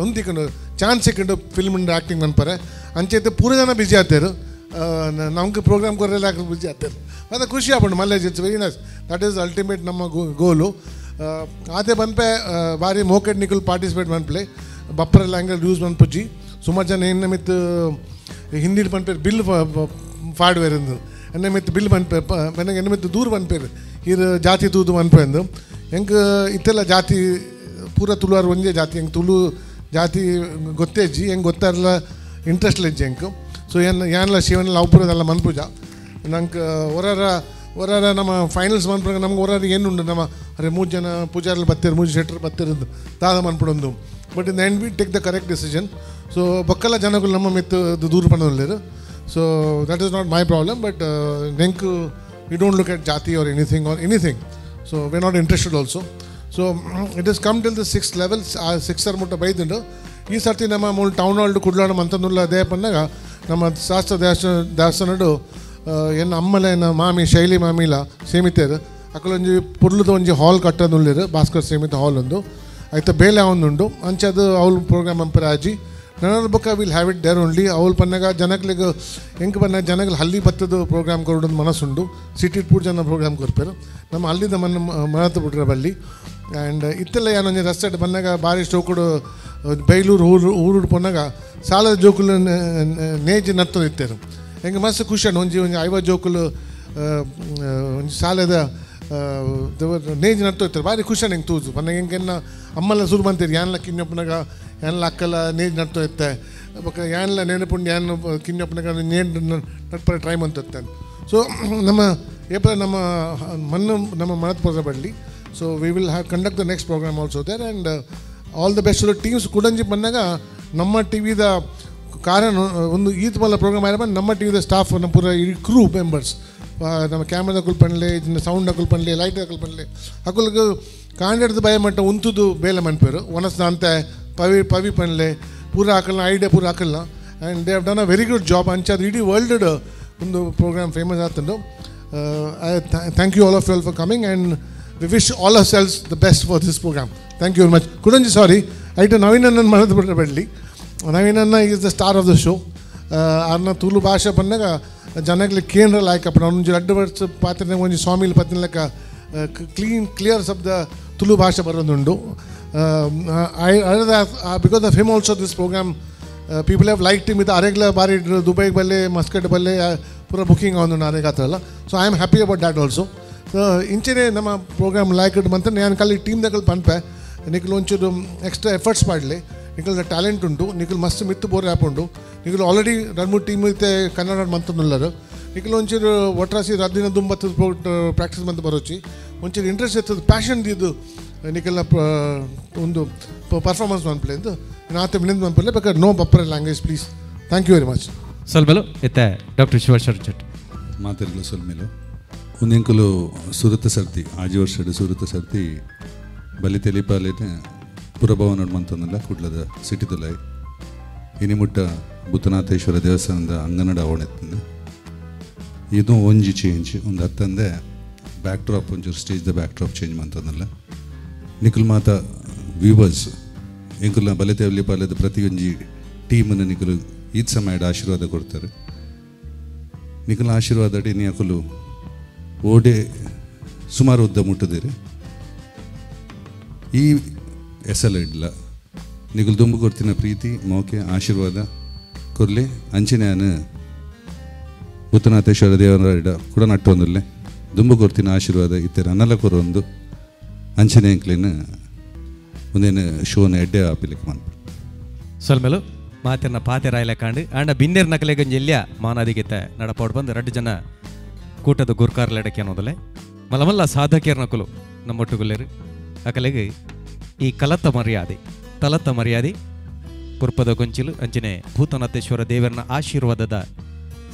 ಹೊಂದಿಕೊಂಡು ಚಾನ್ಸ್ ಸಿಕ್ಕೊಂಡು ಫಿಲ್ಮ್ ಆ್ಯಕ್ಟಿಂಗ್ ಮನ್ಪರೆ ಅಂಚೆ ಪೂರ ಜನ ಬಿಜಿ ಆಗ್ತಾರೆ ನಮ್ಗೆ ಪ್ರೋಗ್ರಾಮ್ ಕೊರೆಲ್ಲ ಬಿಜಿ ಆಗ್ತಾರೆ ಅದು ಖುಷಿ ಆಗ್ಬಿಟ್ಟು ಮಲ್ಲೇಜ್ it's very nice that is ultimate ನಮ್ಮ ಗೋಲು ಅದೇ ಬಂದ್ಪೆ ಭಾರಿ ಮೋಕೆಟ್ ನಿಕಲ್ ಪಾರ್ಟಿಸಿಪೇಟ್ ಮನ್ಪ್ಲೆ ಬಪ್ಪರ ಲ್ಯಾಂಗ್ವೇಜ್ ಯೂಸ್ ಮನ್ಪುಜ್ಜಿ ಸುಮಾರು ಜನ ಎನ್ನ ಮಿತ್ ಹಿಂದಿ ಪನ್ಪೇರು ಬಿಲ್ ಫಾಡ್ವೇರ್ ಎನ್ನ ಮಿತ್ ಬಿಲ್ ಪನ್ಪೆ ನನಗೆ ಎನ್ನ ಮಿತ್ ದೂರ ಪನ್ಪೇರು ಇದು ಜಾತಿ ತೂದು ಪನ್ಪೆಂದು ಹೆಂಗೆ ಇತ್ತೆಲ್ಲ ಜಾತಿ ಪೂರ ತುಳುವಾರು ಒಂದೇ ಜಾತಿ ಹೆಂಗೆ ತುಳು ಜಾತಿ ಗೊತ್ತೇಜ್ಜಿ ಹೆಂಗೆ ಗೊತ್ತಾರಲ್ಲ ಇಂಟ್ರೆಸ್ಟ್ ಲೆಜ್ಜಿ ಹೆಂಗೆ ಸೊ ಏನೆಲ್ಲ ಶಿವನೆಲ್ಲ ಅವಪುರದೆಲ್ಲ ಮನ್ಪೂಜ ನಂಗೆ ಹೊರ ನಮ್ಮ ಫೈನಲ್ಸ್ ಮನ್ಪುರ ನಮ್ಗೆ ಹೊರ ಏನುಂಡು ನಮ್ಮ ಅರೆ 3 ಜನ ಪೂಜಾರಲ್ಲಿ ಬತ್ತೇರು 3 ಶೆಟ್ರ್ ಬತ್ತಿರೋದು ದಾದ ಮನ್ಪುಡೊಂದು but in the end we take the correct decision so ಬೊಕ್ಕಲ್ಲ ಜನಗಳು ನಮ್ಮ ಮಿತ್ತು ದೂರ ಪಣ್ಣೊಳ್ಳೇರು so that is not my problem but ನೆಂಕು ವಿ ಡೋಂಟ್ ಲುಕ್ ಎಟ್ ಜಾತಿ or anything so we are not interested also so it is come till the 6th level 6 ಮುಟ್ಟ ಬೈದುಂಡು ಈ ಸರ್ತಿ ನಮ್ಮ ಮೂಲ ಟೌನ್ ಹಾಲ್ ಕುಡ್ಲಾಡ ಮಂತನುಲ್ಲ ಅದೇ ಪನ್ನಾಗ ನಮ್ಮ ಶಾಸ್ತ್ರ ದೇವಸ್ಥಾನಡು ಎನ್ನ ಅಮ್ಮಲ ಎನ್ನ ಮಾಮಿ ಶೈಲಿ ಮಾಮಿಲ ಸೇಮಿತೇರು ಅಕ್ಕಲೊಂಜಿ ಪುರ್ಲದ ಒಂಜಿ ಹಾಲ್ ಕಟ್ಟೋದುಳ್ಳೇರು ಭಾಸ್ಕರ್ ಸೇಮಿತ ಹಾಲ್ ಒಂದು ಆಯ್ತಾ ಬೇಲೆ ಅವನುಂಡು ಅಂಚದು ಅವ್ಲು ಪ್ರೋಗ್ರಾಮ್ ಅಂಪರ ಆಜಿ ನನ್ನ ಬುಕ್ಕ will have it there only ಅವ್ಲು ಪನ್ನಾಗ ಜನಗಳಿಗೆ ಹೆಂಗೆ ಬನ್ನ ಜನಗಳು ಹಲ್ಲಿ ಬತ್ತದ ಪ್ರೋಗ್ರಾಮ್ ಕೊಡೋದು ಮನಸ್ಸುಂಡು ಸಿಟಿ ಪೂರ್ ಜನ ಪ್ರೋಗ್ರಾಮ್ ಕೊರ್ಪೇರು ನಮ್ಮ ಅಲ್ಲಿದ್ದ ಮನತ್ತು ಬಿಟ್ರೆ ಬಲ್ಲಿ ಆ್ಯಂಡ್ ಇತ್ತೆಲ್ಲ ಏನೊಂದು ರಸ್ತೆ ಬಂದಾಗ ಭಾರಿ ಸ್ಟೋಕುಡು ಬೈಲೂರು ಊರು ಪೊನ್ನಾಗ ಸಾಲದ ಜೋಕುಲು ನೇಜಿ ನತ್ತದು ಇತ್ತೇರು ಹೆಂಗೆ ಮಸ್ತ್ ಖುಷಿ ಒಂಜಿ 50 ಜೋಕುಲು ಒಂಜಿ ಸಾಲದ ನೇಜ್ ನಡ್ತಾ ಇರ್ತಾರೆ ಭಾರಿ ಖುಷಿ ಹೆಂಗೆ ತೂಜು ಪನ್ನಾಗ ಹೆಂಗೆ ಅಮ್ಮೆಲ್ಲ ಶುರು ಬಂತೀರಿ ಯಾನ್ಲ ಕಿನ್ನಪ್ಪನಾಗ ಯಾನ್ಲ ಅಕ್ಕಲ್ಲ ನೇಜ್ ನಡ್ತಾ ಇತ್ತೆ ಬೊಕ್ಕ ಯಾನ್ಲ ನೆನಪುಂಡು ಯಾನ್ ಕಿನ್ನಪ್ಪನಾಗ ನೇಣು ನಡ್ಪರ ಟ್ರೈ ಮಾಡ್ತಿರ್ತಾನೆ ಸೊ ನಮ್ಮ ಏಪ್ರಿಲ್ ನಮ್ಮ ಮನತ್ ಬರಲಿ so we will have conduct the next program also there and all the best teams ಕುಡಂಜಿ ಬಂದಾಗ ನಮ್ಮ ಟಿ ವಿದ ಕಾರಣ ಒಂದು ಈತ್ ಮಲ್ಲ ಪ್ರೋಗ್ರಾಮ್ ಆಯ್ತು ನಮ್ಮ ಟಿ ವಿದ ಸ್ಟಾಫ್ ನಮ್ಮ ಪೂರ ಈ ಕ್ರೂ ಮೆಂಬರ್ಸ್ ನಮ್ಮ ಕ್ಯಾಮ್ರಾದ ಕುಲ್ಪಣ್ಲೆ ಸೌಂಡ್ ಕುಲ್ಪಣ್ಲೆ ಲೈಟ್ ಕುಲ್ಪಣ್ಲೆ ಅಕುಲ್ಗೆ ಕಾಂಡೇಡ್ದು ಭಯ ಮಟ್ಟ ಉಂತುದು ಬೇಲೆ ಮನ್ಪೇರು ಒನಸ್ನ ಅಂತ ಪವಿ ಪಣ್ಲೆ ಪೂರ ಹಾಕಲ್ಲ ಐಡಿಯಾ ಪೂರ ಹಾಕಲ್ಲ and they have done a very good job ಅಂಚದು ಇಡೀ ವರ್ಲ್ಡ್ ಒಂದು ಪ್ರೋಗ್ರಾಮ್ ಫೇಮಸ್ ಆಗ್ತಂಡು thank you all of you all for coming and we wish all ourselves the best for this program thank you very much ಕುಡಂಜಿ ಸಾರಿ ಐಟು ನವೀನನ್ನ ಮನದ ಬಿಟ್ಟರೆ ಬರಲಿ ನವೀನನ್ನ is the star of the show ಅನ್ನ ತುಳು ಭಾಷೆ ಬಂದಾಗ ಜನಗಳಿಗೆ ಕೇಂದ್ರ ಲಾಯ್ಕಪ್ಪ ಒಂಜಿ 2 ವರ್ಷ ಪಾತ್ರ ಒಂಜಿ ಸ್ವಾಮಿಲಿ ಪತ್ತಿನ ಲೆಕ್ಕ ಕ್ಲಿಯರ್ ಶಬ್ದ ತುಳು ಭಾಷೆ ಬರೋದುಂಡು because of him also this program people have like team ಇದು ಅರೆಗ್ಲ ಬಾರಿ ದುಬೈಗೆ ಬಲ್ಲೆ ಮಸ್ಕಟ್ ಬಲ್ಲೆ ಪೂರ ಬುಕಿಂಗ್ ಅವನು ಅರೆಗ್ ಆತಲ್ಲ so I am happy about that also ಇಂಚೆನೆ ನಮ್ಮ ಪ್ರೋಗ್ರಾಮ್ ಲೈಕ್ ಇಟ್ಟು ಬಂತ ನಾನು ಕಲ್ಲಿ ಟೀಮ್ದಾಗ ಪನ್ಪೆ ನಿಖಲ್ ಒಂಚೂರು ಎಕ್ಸ್ಟ್ರಾ ಎಫರ್ಟ್ಸ್ ಮಾಡಲಿ ನಿಖಲ್ದ ಟ್ಯಾಲೆಂಟ್ ಉಂಟು ನಿಖಲ್ ಮಸ್ತ್ ಮಿತ್ತು ಬೋರ್ ಆ್ಯಪ್ ಉಂಟು ನಿಖಲ್ ಆಲ್ರೆಡಿ 2-3 ಟೀಮ್ ಐತೆ ಕನ್ನಡ ಮಂತನುಲ್ಲರು ನಿಖಲ್ ಒಂಚೂರು ಒಟ್ರಾಸಿ ರದ್ದಿನ ದುಂಬತ್ತು ಪ್ರಾಕ್ಟೀಸ್ ಮಂತ್ ಬರೋಚಿ ಒಂಚೂರು ಇಂಟ್ರೆಸ್ಟ್ ಇರ್ತದೆ ಪ್ಯಾಷನ್ ಇದು ನಿಖಲ್ನ ಒಂದು ಪರ್ಫಾರ್ಮೆನ್ಸ್ ಮನ್ಪಲೆ ಎಂದು ನಾತೆ ಮಿನಿಂದ ಮನ್ಪಲೆ ಬೇಕಾದ್ರೆ ನೋ ಬಪ್ಪರ language please thank you very much ಸ್ವಲ್ಪಲು ಎತ್ತೆ ಡಾಕ್ಟರ್ ಶಿವಶರಣ್ ಚೆಟ್ ಮಾತಿರಲು ಸ್ವಲ್ಮೇಲು ಒಂದು ಎಂಕುಲು ಸುರತ ಸರ್ತಿ ಆಜಿ ವರ್ಷದ ಸುರತ ಸರ್ತಿ ಬಲಿ ತೆಲಿಪಾಲೇನೆ ಪುರಭವನ ಮಂತಂದಲ್ಲ ಕುಡ್ಲದ ಸಿಟಿದಲ್ಲ ಇನಿಮುಟ್ಟ ಭೂತನಾಥೇಶ್ವರ ದೇವಸ್ಥಾನದ ಅಂಗನಡ ಅವಣೆತ್ತಂದು ಇದು ಒಂಜಿ ಚೇಂಜ್ ಒಂದು ಹತ್ತಂದೆ ಬ್ಯಾಕ್ ಡ್ರಾಪ್ ಒಂಚೂರು ಸ್ಟೇಜ್ದ ಬ್ಯಾಕ್ ಡ್ರಾಪ್ ಚೇಂಜ್ ಮಂತಂದಲ್ಲ ನಿಖಲ್ ಮಾತ ವ್ಯೂವರ್ಸ್ ಎಂಕುಲ ಬಲೆ ತೆಲಿಪಾಲೇದ ಪ್ರತಿಯೊಂಜಿ ಟೀಮನ್ನು ನಿಖಲು ಈದ್ ಸಮಯದ ಆಶೀರ್ವಾದ ಕೊಡ್ತಾರೆ ನಿಖಲ್ ಆಶೀರ್ವಾದ ಅಡಿ ನೀಕಲು ಓಡೆ ಸುಮಾರು ಉದ್ದ ಮುಟ್ಟದಿರಿ ಈ ಎಸಲ ಇಡ್ಲ ನಿಗಲ್ ದುಂಬು ಕೊಡ್ತಿನ ಪ್ರೀತಿ ಮೋಕೆ ಆಶೀರ್ವಾದ ಕೊರ್ಲಿ ಅಂಚಿನ ಭೂತನಾಥೇಶ್ವರ ದೇವರ ಕೂಡ ನಟ್ಟೊಂದುಲ್ಲೆ ದುಂಬು ಕೊಡ್ತಿನ ಆಶೀರ್ವಾದ ಇತ್ತರ ಅನ್ನಲ ಕೊರೊಂದು ಅಂಚನೆ ಎಂಕ್ಲೇನ ಒಂದೇನು ಶೋನ ಎಡ್ಡೆ ಆಪಿಲಿಕ್ಕೆ ಮಾಡ್ಬಿಡು ಸ್ವಲ್ಮೇಲು ಮಾತಿನ ಪಾತೆ ರಾಯಲೆ ಕಾಂಡು ಆಂಡ ಬಿನ್ನೇರ್ ನಕಲೆಗಂಜಿ ಎಲ್ಯ ಮಾನಾದಿಗೆತ್ತ ನಡಪಾಡು ಬಂದು 2 ಜನ ಕೂಟದ ಗುರ್ಕಾರ್ಲೆಡಕ್ಕೆ ಅನ್ನೋದಲ್ಲೇ ಮಲ್ಲ ಸಾಧಕಿಯರ್ ನಕಲು ನಮ್ಮೊಟ್ಟುಗುಲ್ಲೇರು ಅಕಲೆಗೆ ಈ ತಲತ ಮರ್ಯಾದೆ ಪುರ್ಪದ ಗೊಂಚಿಲು ಅಂಚನೆ ಭೂತನಾಥೇಶ್ವರ ದೇವರನ ಆಶೀರ್ವಾದದ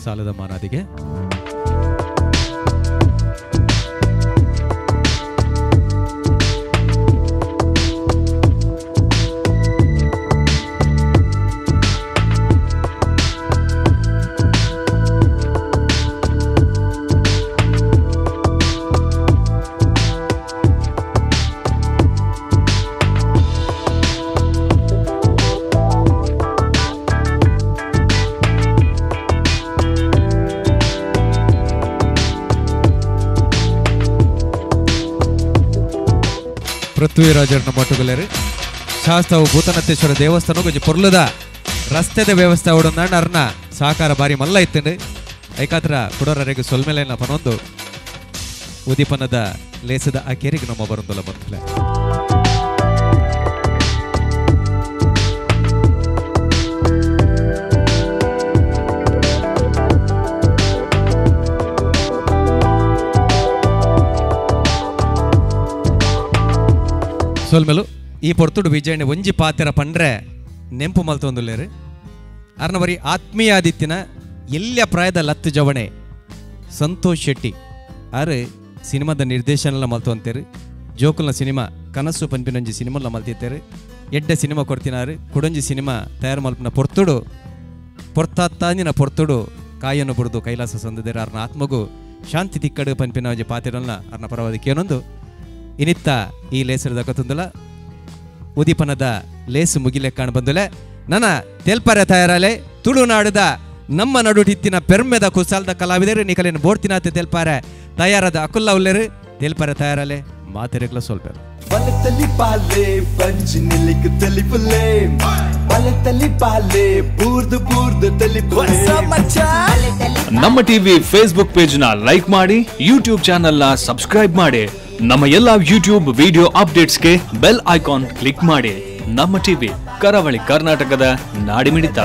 ಸಾಲದ ಮಾನಾದಿಗೆ ಪೃಥ್ವಿರಾಜರನ್ನ ಮೊಟ್ಟುಗಲೇರು ಶಾಸ್ತ್ರವು ಭೂತನಾಥೇಶ್ವರ ದೇವಸ್ಥಾನ ಕೊಂಚ ಪೊರ್ಲದ ರಸ್ತೆದ ವ್ಯವಸ್ಥೆ ಅವಡೊಂದಾಂಡ ಅರ್ನ ಸಹಕಾರ ಬಾರಿ ಮಲ್ಲ ಇತ್ತಂಡು ಐಕಾತ್ರ ಕುಡೋರರೆಗೆ ಸೊಲ್ಮೆಲೆನ ಪನೊಂದು ಉದಿಪನದ ಲೇಸದ ಆ ಕೆರೆಗೆ ನಮ್ಮ ಬರುಂದಲ್ಲ ಬಂತಲೆ ಸೋಲ್ಮೆಲು ಈ ಪೊರ್ತುಡು ವಿಜಯಣ್ಣ ಒಂಜಿ ಪಾತ್ರ ಪಂಡ್ರೆ ನೆಂಪು ಮಲ್ತೊಂದುಲ್ಲೇರು ಅರ್ನ ಬರೀ ಆತ್ಮೀಯಾದಿತ್ಯನ ಎಲ್ಲ ಪ್ರಾಯದ ಲತ್ತು ಜವಣೆ ಸಂತೋಷ್ ಶೆಟ್ಟಿ ಆರು ಸಿನಿಮಾದ ನಿರ್ದೇಶನ ಮಲ್ತೊಂತೇರು ಜೋಕುಲ್ನ ಸಿನಿಮಾ ಕನಸು ಪಂಪಿನೊಂಜಿ ಸಿನಿಮಾಲ ಮಲ್ತಿತ್ತೇರು ಎಡ್ಡೆ ಸಿನಿಮಾ ಕೊಡ್ತಿನಾರು ಕುಡೊಂಜಿ ಸಿನಿಮಾ ತಯಾರು ಮಲ್ಪಿನ ಪೊರ್ತಾಂಜಿನ ಪೊರ್ತುಡು ಕಾಯನ್ನು ಬುಡ್ದು ಕೈಲಾಸ ಸಂದಿದ್ದೇರು ಅರ್ನ ಆತ್ಮಗೂ ಶಾಂತಿ ತಿಕ್ಕಡು ಪಂಪಿನ ಒಂಜಿ ಪಾತ್ರನ ಅರ್ನ ಪರವಾದಿ ಕೇನೊಂದು ಇನಿತ್ತ ಈ ಲೇಸರದ ಕತ್ತುಂದಲ ಉದಿಪನದ ಲೇಸು ಮುಗಿಲೆ ಕಾಣ ಬಂದುಲೆ ನನ್ನ ತೆಲ್ಪರೆ ತಯಾರಲೆ ತುಳುನಾಡುದ ನಮ್ಮ ನಡುಟಿತ್ತಿನ ಪೆರ್ಮೆದ ಕುಸಾಲದ ಕಲಾವಿದರು ನಿಕಲಿನ ಬೋಡ್ತಿನಾತೆ ತೆಲ್ಪಾರೆ ತಯಾರದ ಅಕುಲ್ಲ ಉಲ್ಲೇರು ತೆಲ್ಪರೆ ತಯಾರಲೆ ಮಾತೆರೆಗ್ಲ ಸೊಲ್ಪೇರು ಬಲತಲಿ ಪಾಲೆ ಪಂಚ್ ನಿಲಿಕ್ ತಲಿ ಪುಲ್ಲೆ ಬಲತಲಿ ಪಾಲೆ ಬೂರ್ದು ಬೂರ್ದು ತಲಿ ನಮ್ಮ ಟಿವಿ ಫೇಸ್ಬುಕ್ ಪೇಜ್ ನ ಲೈಕ್ ಮಾಡಿ ಯೂಟ್ಯೂಬ್ ಚಾನೆಲ್ ನ ಸಬ್ಸ್ಕ್ರೈಬ್ ಮಾಡಿ ನಮ್ಮ ಎಲ್ಲಾ ಯೂಟ್ಯೂಬ್ ವಿಡಿಯೋ ಅಪ್ಡೇಟ್ಸ್ಗೆ ಬೆಲ್ ಐಕಾನ್ ಕ್ಲಿಕ್ ಮಾಡಿ ನಮ್ಮ ಟಿವಿ ಕರಾವಳಿ ಕರ್ನಾಟಕದ ನಾಡಿಮಿಡಿತ